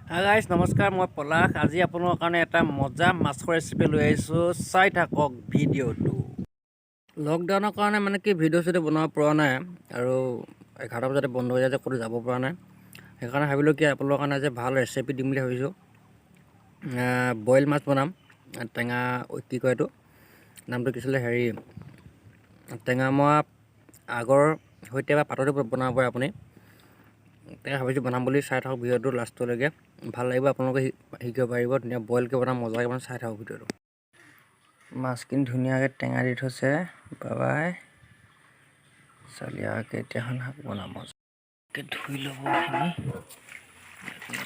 Guys নমস্কাৰ, মই পলাশ। আজি আপোনালোকৰ কাৰণে এটা মজা মাছৰ ৰেচিপি লৈ আহিছোঁ, চাই থাকক ভিডিঅ'টো। লকডাউনৰ কাৰণে মানে কি ভিডিঅ' চিডিঅ' বনাব পৰা নাই আৰু 11টা বজাতে বন্ধ হৈ যায় যে ক'তো যাব পৰা নাই। সেইকাৰণে ভাবিলোঁ কি আপোনালোকৰ কাৰণে যে ভাল ৰেচিপি দিম বুলি ভাবিছোঁ। বইল মাছ বনাম, টেঙা কি কয় এইটো নামটো কি আছিলে, টেঙা মৰা আগৰ সৈতে বা পাততে বনাব পাৰে আপুনি। তাকে ভাবিছোঁ বনাম বুলি। চাই থাকক ভিডিঅ'টো লাষ্টলৈকে, ভাল লাগিব, আপোনালোকে শিকিব পাৰিব। ধুনীয়া বইলকৈ বনাম, মজাকৈ বনাম, চাই থাকক ভিডিঅ'টো। মাছখিনি ধুনীয়াকৈ টেঙা দি থৈছে বাবাই। চালিয়াকৈ এতিয়া শাক বনাম, মজাকৈ ধুই ল'ব।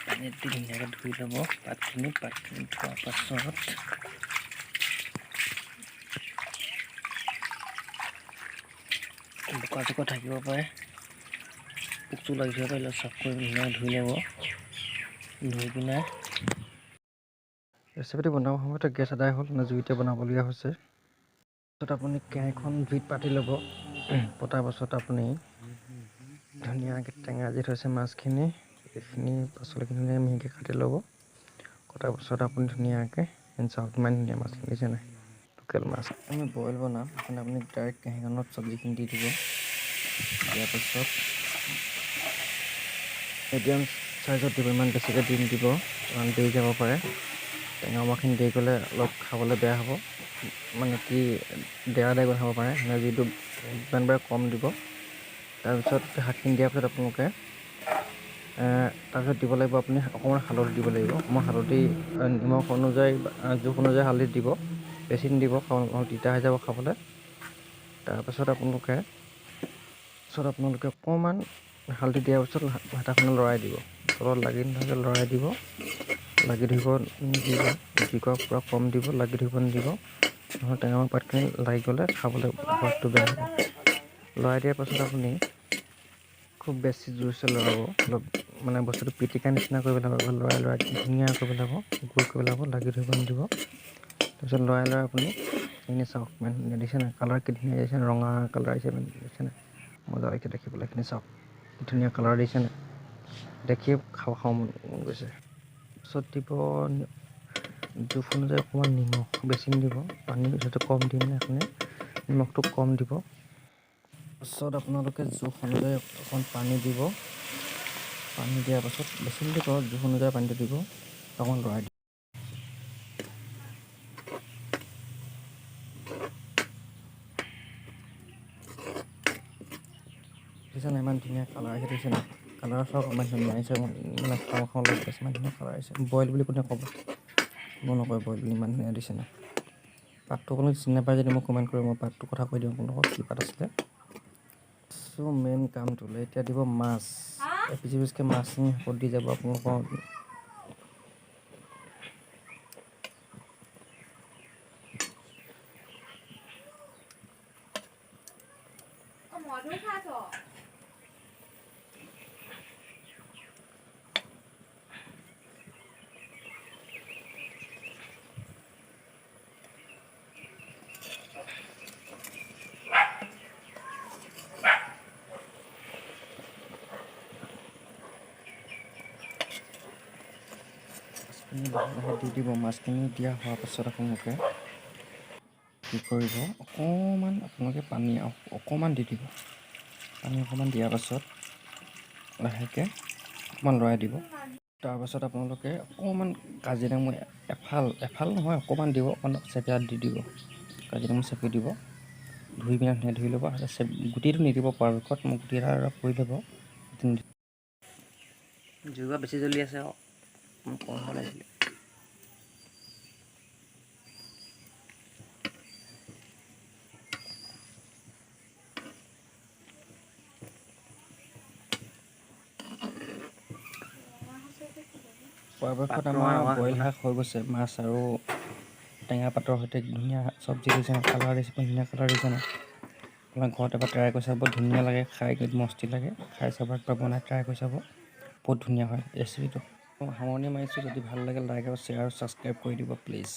পানীত দি ধুনীয়াকৈ ধুই ল'ব পাতখিনি ধোৱাৰ পাছত বোকা চোকা থাকিব পাৰে, পোক চোক লাগি থাকিব পাৰিলে চফ কৰি ধুনীয়াকৈ ধুই ল'ব। ধুই পিনে ৰেচিপিটো বনাবৰ সময়তে গেছ আদায় হ'ল, জুইতে বনাবলগীয়া হৈছে। তাৰপিছত আপুনি কেৰাহীখন জুইত পাতি ল'ব। পতাৰ পাছত আপুনি ধুনীয়াকৈ টেঙা দি থৈছে মাছখিনি, এইখিনি পাচলিখিনি ধুনীয়াকৈ মিহিকৈ কাটি ল'ব। কটাৰ পাছত আপুনি ধুনীয়াকৈ চাওক কিমান ধুনীয়া মাছখিনি দিছে নাই, লোকেল মাছ। আমি বইল বনাম, সেইকাৰণে আপুনি ডাইৰেক্ট কেৰাহীখনত চব্জিখিনি দি দিব। দিয়াৰ পাছত মিডিয়াম চাইজত দিব, ইমান বেছিকৈ দি নিদিব কাৰণ দেৰি যাব পাৰে। টেঙা মৰাখিনি দেৰি গ'লে অলপ খাবলৈ বেয়া হ'ব, মানে কি ডেৰা গোন্ধ হ'ব পাৰে। জুইটো যিমান পাৰে কম দিব। তাৰপিছত শাকখিনি দিয়াৰ পিছত আপোনালোকে তাৰপিছত দিব লাগিব আপুনি অকণমান হালধি দিব লাগিব। অকণমান হালধি, নিমখ অনুযায়ী জোখ অনুযায়ী হালধি দিব, বেছি নিদিব নহ'লে তিতা হৈ যাব খাবলৈ। তাৰপাছত আপোনালোকে অকণমান হালধি দিয়াৰ পিছত হেতাখনে লৰাই দিব, তলত লাগি নধৰাকৈ লৰাই দিব। লাগি ধৰিব নিদিব, জুইকুৰা পূৰা কম দিব, লাগি ধৰিব নিদিব, নহ'লে টেঙা পাতখিনি লাগি গ'লে খাবলৈ সোৱাদটো বেয়া হ'ব। লৰাই দিয়াৰ পাছত আপুনি খুব বেছি জোৰছে লৰাব, অলপ মানে বস্তুটো পিটিকা নিচিনা কৰিব লাগিব। লৰাই ধুনীয়া কৰিব লাগিব, গোল কৰিব লাগিব, লাগি ধৰিব নিদিব। তাৰপিছত লৰাই আপুনি এইখিনি চাওক কিমান ধুনীয়া দিছে নাই, কালাৰ কি ধুনীয়া দিছে, ৰঙা কালাৰ আহিছে, দিছে নাই, মজা লাগিছে দেখিবলৈ। এইখিনি চাওক কি ধুনীয়া কালাৰ দিছে নাই, দেখিয়ে খাব মন গৈছে। তাৰপিছত দিব জোখ অনুযায়ী অকণমান নিমখ, বেছি নিদিব, পানী যিহেতু কম দিম সেইকাৰণে নিমখটো কম দিব। তাৰপিছত আপোনালোকে জোখ অনুযায়ী অকণমান পানী দিব। পানী দিয়াৰ পাছত বেছি নিদিব, জোখ অনুযায়ী পানীটো দিব, অকণমান লৰাই দিব। দেখিছে নাই ইমান ধুনীয়া কালাৰ আহিছে, দেখিছে নাই কালাৰ চাওক ইমান ধুনীয়া আহিছে, মানে খাওঁ লাগিছে, ইমান ধুনীয়া কালাৰ আহিছে। বইল বুলি কোনে ক'ব, কোনো নকয় বইল বুলি, ইমান ধুনীয়া দিছে নাই। পাতটো আপোনালোকে চিনি নাপায় যদি মোক কমেণ্ট কৰিব, মই পাতটোৰ কথা কৈ দিওঁ আপোনালোকক কি পাত আছিলে। মেইন কামটো এতিয়া দিব মাছ, এপিচ এপিচকৈ মাছখিনি শেষত দি যাব আপোনালোকৰ। লাহে লাহে দি দিব। মাছখিনি দিয়া হোৱাৰ পাছত আপোনালোকে কি কৰিব, অকণমান আপোনালোকে পানী অকণমান দি দিব। পানী অকণমান দিয়াৰ পাছত লাহেকৈ অকণমান লৰাই দিব। তাৰপাছত আপোনালোকে অকণমান কাজি নেমু এফাল নহয় অকণমান দিব, অকণমান চেপি দি দিব, কাজি নেমু চেপি দিব। ধুই পিনে ধুনীয়া ধুই ল'ব, গুটিটো নিদিব পৰাপক্ষত, মোক গুটি এটা কৰি ল'ব। জুইকুৰা বেছি জ্বলি আছে আৰু মোক কম হ'ব লাগিছিলে। পৰাপক্ষত আমাৰ বইল শাক হৈ গৈছে, মাছ আৰু টেঙা পাতৰ সৈতে ধুনীয়া চব্জি দিছে, কালাৰ দিছে, ধুনীয়া কালাৰ দিছে নাই। আপোনাৰ ঘৰত এবাৰ ট্ৰাই কৰি চাব, ধুনীয়া লাগে খাই, মস্তি লাগে। খাই চাব, একবাৰ বনাই ট্ৰাই কৰি চাব, বহুত ধুনীয়া হয় ৰেচিপিটো। মই সামৰণি মাৰিছোঁ, যদি ভাল লাগে লাইক আৰু শ্বেয়াৰ আৰু ছাবস্ক্ৰাইব কৰি দিব প্লিজ।